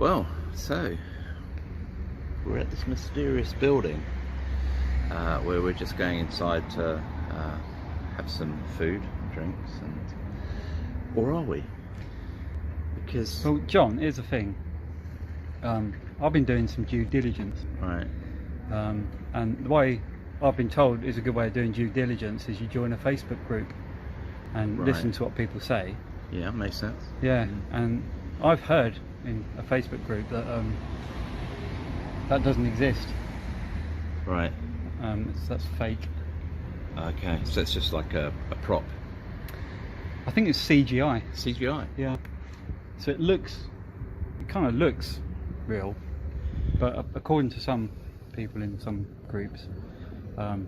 Well, so we're at this mysterious building where we're just going inside to have some food, drinks, and or are we? Because well, John, here's the thing. I've been doing some due diligence, right, and the way I've been told is a good way of doing due diligence is you join a Facebook group and listen to what people say. Yeah, makes sense. Yeah, and I've heard in a Facebook group that that doesn't exist. Right. That's fake. Okay, so it's just like a prop. I think it's CGI. CGI. Yeah. So it kind of looks real, but according to some people in some groups,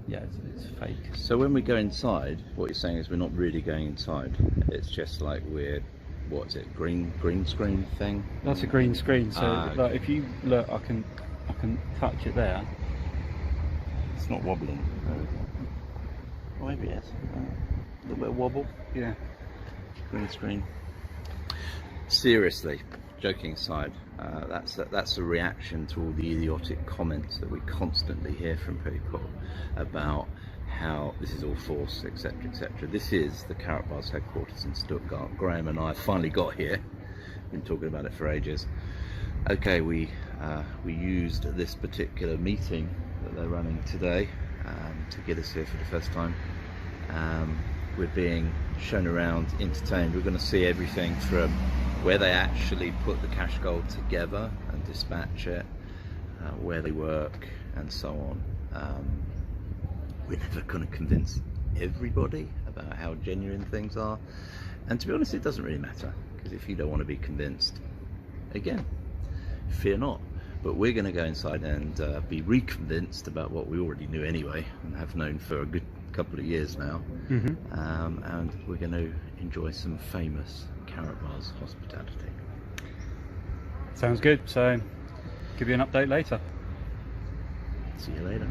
yeah, it's fake. So when we go inside, what you're saying is we're not really going inside. It's just like what is it? Green screen thing? That's a green screen. So okay. like, if you look, I can touch it there. It's not wobbling. Oh, maybe it is. A little bit of wobble. Yeah. Green screen. Seriously, joking aside, that's a reaction to all the idiotic comments that we constantly hear from people about how this is all false, etc, etc. This is the Karatbars headquarters in Stuttgart. Graham and I finally got here. Been talking about it for ages. Okay, we used this particular meeting that they're running today to get us here for the first time. We're being shown around, entertained. We're going to see everything from where they actually put the cash gold together and dispatch it, where they work, and so on. We're never going to convince everybody about how genuine things are, and to be honest, it doesn't really matter, because if you don't want to be convinced, again, fear not. But we're going to go inside and be reconvinced about what we already knew anyway, and have known for a good couple of years now. And we're going to enjoy some famous Karatbars hospitality. Sounds good. So, give you an update later. See you later.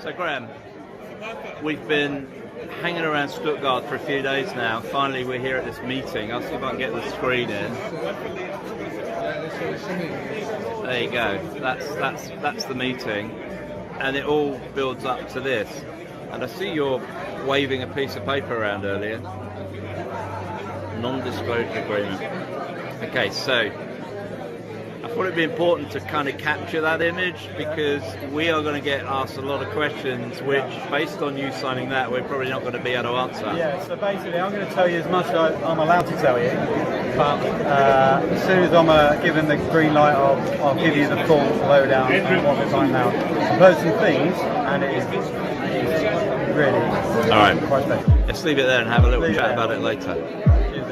So Graham, we've been hanging around Stuttgart for a few days now. Finally we're here at this meeting. I'll see if I can get the screen in. There you go. That's the meeting. And it all builds up to this. And I see you're waving a piece of paper around earlier. Non-disclosure agreement. Okay, so I thought it'd be important to kind of capture that image, because we are going to get asked a lot of questions which, based on you signing that, we're probably not going to be able to answer. Yeah, so basically I'm going to tell you as much as I'm allowed to tell you, but as soon as I'm given the green light, I'll give you the full lowdown on what we're finding out. I've heard some things, and it is really quite special. Let's leave it there and have a little chat about it later. Cheers.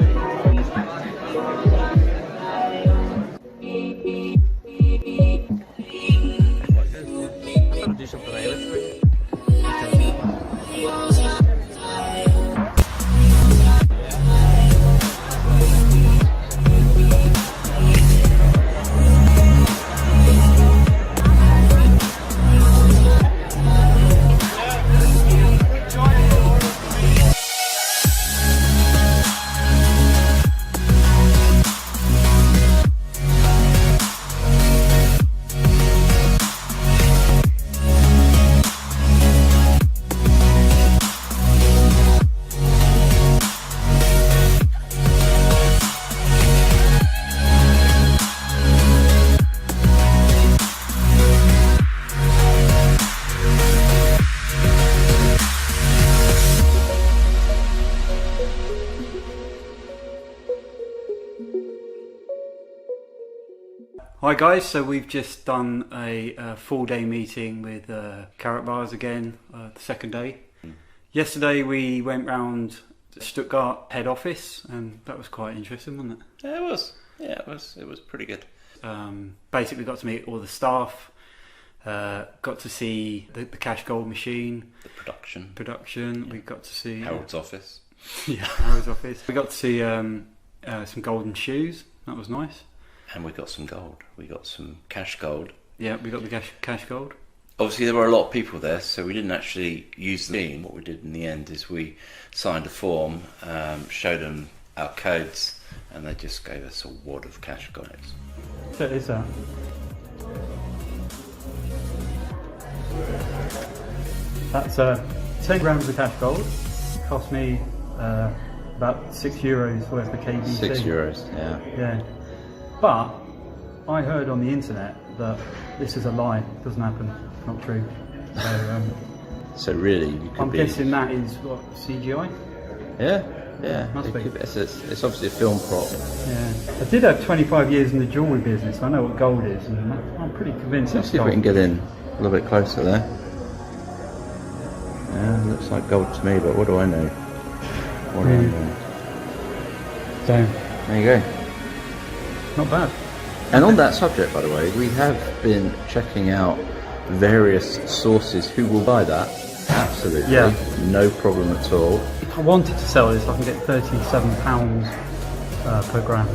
Hi guys, so we've just done a full day meeting with Karatbars again, the second day. Yesterday we went round Stuttgart head office, and that was quite interesting, wasn't it? Yeah, it was. Yeah, it was pretty good. Basically got to meet all the staff, got to see the KaratGold machine. The production. Yeah. We got to see... Harold's office. Yeah, Harold's office. We got to see some golden shoes, that was nice. And we got some gold. We got some KaratGold. Yeah, we got the KaratGold. Obviously there were a lot of people there, so we didn't actually use the machine. What we did in the end is we signed a form, showed them our codes, and they just gave us a wad of KaratGold notes. So is that? That's 10 grams of KaratGold. Cost me about €6 worth of KBC. €6, yeah. Yeah. But I heard on the internet that this is a lie. It doesn't happen. It's not true. So really, you could I'm guessing that is what, CGI? Yeah. Must be. It's obviously a film prop. Yeah. I did have 25 years in the jewellery business. I know what gold is, and I'm pretty convinced Let's it's see if gold. we can get in a little bit closer there. Yeah, looks like gold to me, but what do I know? What do I know? So There you go. not bad. And on that subject, by the way, we have been checking out various sources who will buy that. Absolutely. Yeah. No problem at all. If I wanted to sell this, I can get £37 per gram.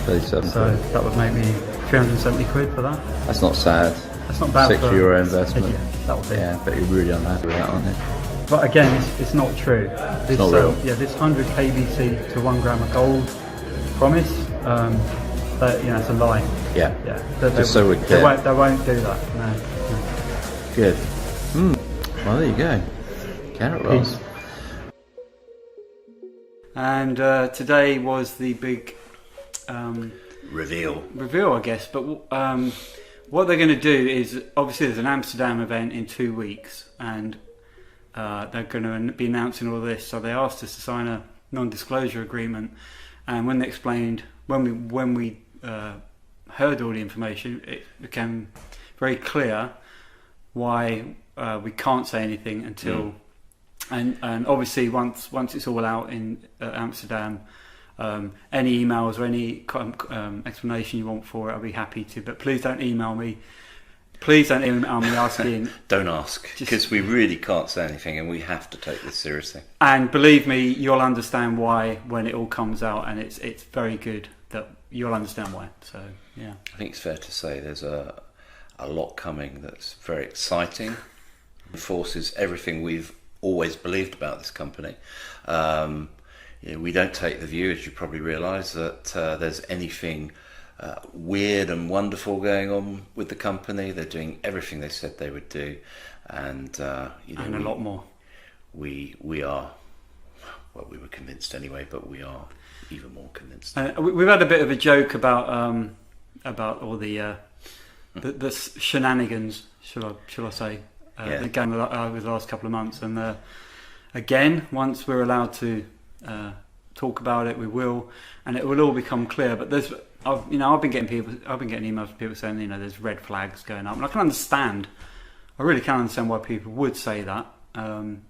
37. So that would make me 370 quid for that. That's not sad. That's not bad. €6 investment. Yeah, that would be. Yeah, but you're really unhappy with that, aren't you? But again, it's not true. This, not real. Yeah, this 100 KBC to 1 gram of gold promise, that, it's a lie. Yeah. Yeah. Just so we're clear. They won't do that. No. Good. Well, there you go. Karatbars. Peace. And today was the big reveal, I guess. But what they're going to do is, obviously there's an Amsterdam event in 2 weeks, and they're going to be announcing all this. So they asked us to sign a non-disclosure agreement, and when they explained, when we heard all the information, it became very clear why we can't say anything until, and obviously once it's all out in Amsterdam, any emails or any explanation you want for it, I'll be happy to. But please don't email me. Please don't email me asking. Don't ask, because we really can't say anything, and we have to take this seriously. And believe me, you'll understand why when it all comes out, and it's very good that you'll understand why. So yeah, I think it's fair to say there's a lot coming that's very exciting. Enforces everything we've always believed about this company. We don't take the view, as you probably realise, that there's anything weird and wonderful going on with the company. They're doing everything they said they would do, and a lot more. We are, well, we were convinced anyway, but we are even more convinced. We've had a bit of a joke about all the shenanigans, shall I say, going over the last couple of months, and again, once we're allowed to talk about it, we will, and it will all become clear. But I've been getting emails from people saying, there's red flags going up, and I really can understand why people would say that,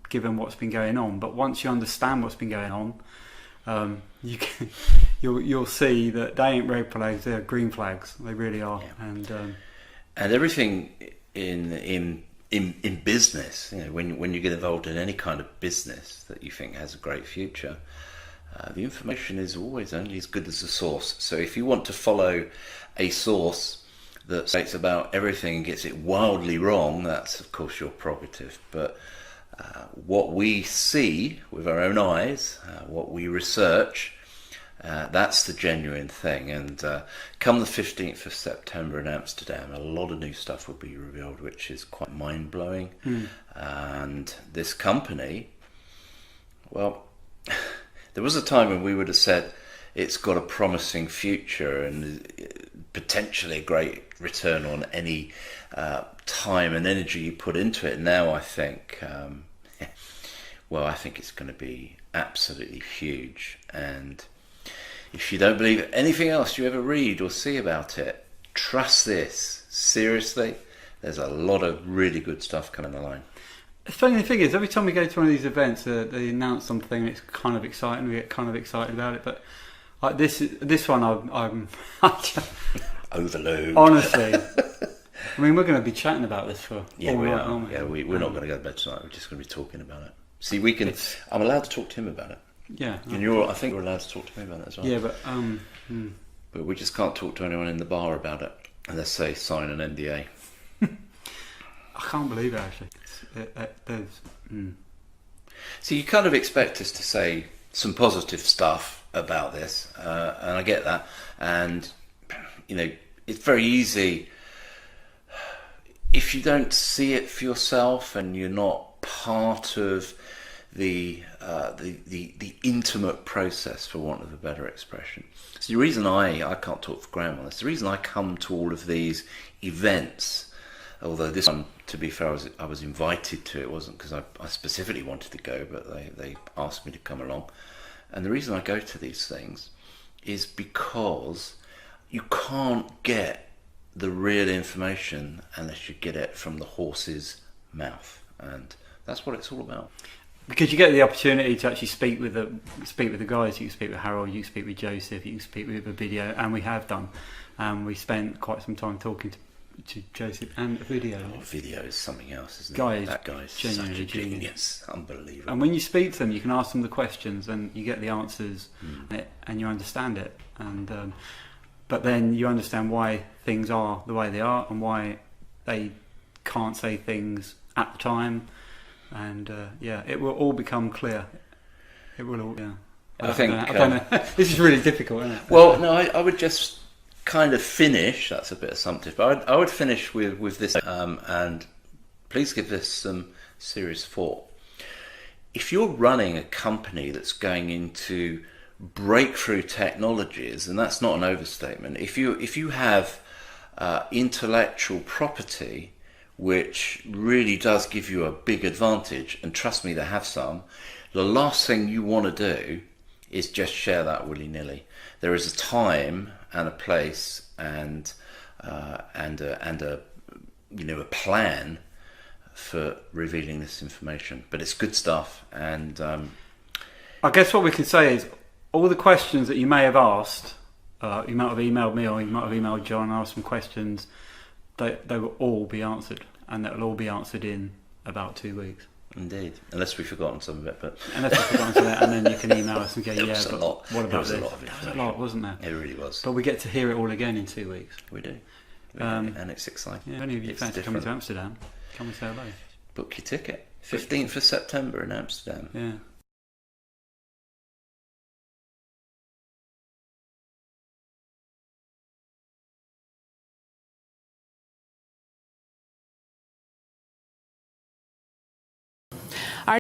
given what's been going on. But once you understand what's been going on, you'll see that they ain't red flags; they're green flags. They really are. Yeah. And everything in business, when you get involved in any kind of business that you think has a great future, the information is always only as good as the source. So if you want to follow a source that states about everything and gets it wildly wrong, that's of course your prerogative. But what we see with our own eyes, what we research, that's the genuine thing. And come the 15th of September in Amsterdam, a lot of new stuff will be revealed, which is quite mind-blowing. And this company, well, there was a time when we would have said it's got a promising future and potentially a great return on any time and energy you put into it. Now I think, I think it's going to be absolutely huge. And if you don't believe anything else you ever read or see about it, trust this. Seriously, there's a lot of really good stuff coming the line. The funny thing is, every time we go to one of these events, they announce something, it's kind of exciting. We get kind of excited about it, but like this one, I'm overload. Honestly, I mean, we're going to be chatting about this for all we night, are. aren't we? Yeah, we're not going to go to bed tonight. We're just going to be talking about it. See, we can. I'm allowed to talk to him about it. Yeah, and I think you're allowed to talk to me about it as well. Yeah, but but we just can't talk to anyone in the bar about it unless they sign an NDA. I can't believe it, actually. So you kind of expect us to say some positive stuff about this, and I get that. And you know, it's very easy if you don't see it for yourself and you're not part of the intimate process, for want of a better expression. So the reason I can't talk for Graham on this, the reason I come to all of these events, although this one, to be fair, I was invited to, it wasn't because I specifically wanted to go, but they asked me to come along. And the reason I go to these things is because you can't get the real information unless you get it from the horse's mouth, and that's what it's all about. Because you get the opportunity to actually speak with the guys. You can speak with Harold, you can speak with Joseph, you can speak with a video, and we have done. We spent quite some time talking to Joseph and a video. Oh, video is something else, isn't it? That guy's such a genius, unbelievable. And when you speak to them, you can ask them the questions, and you get the answers, and you understand it. And but then you understand why things are the way they are, and why they can't say things at the time. And it will all become clear. It will all. Yeah. I don't know. This is really difficult, isn't it? Well, no, I would just kind of finish. That's a bit assumptive, but I would finish with this. And please give this some serious thought. If you're running a company that's going into breakthrough technologies, and that's not an overstatement. If you have intellectual property which really does give you a big advantage, and trust me, they have some, the last thing you want to do is just share that willy-nilly. There is a time and a place and a plan for revealing this information, but it's good stuff. And I guess what we can say is all the questions that you may have asked, you might have emailed me or you might have emailed John and asked some questions, they will all be answered, and that will all be answered in about 2 weeks. Indeed, unless we've forgotten some of it. But unless we've forgotten some of it, and then you can email us and go, what about this? There was a lot, wasn't there? It really was. But we get to hear it all again in 2 weeks. We do. And it's exciting. Yeah, if any of you fancy coming to Amsterdam, come and say hello. Book your ticket. 15th of September in Amsterdam. Yeah.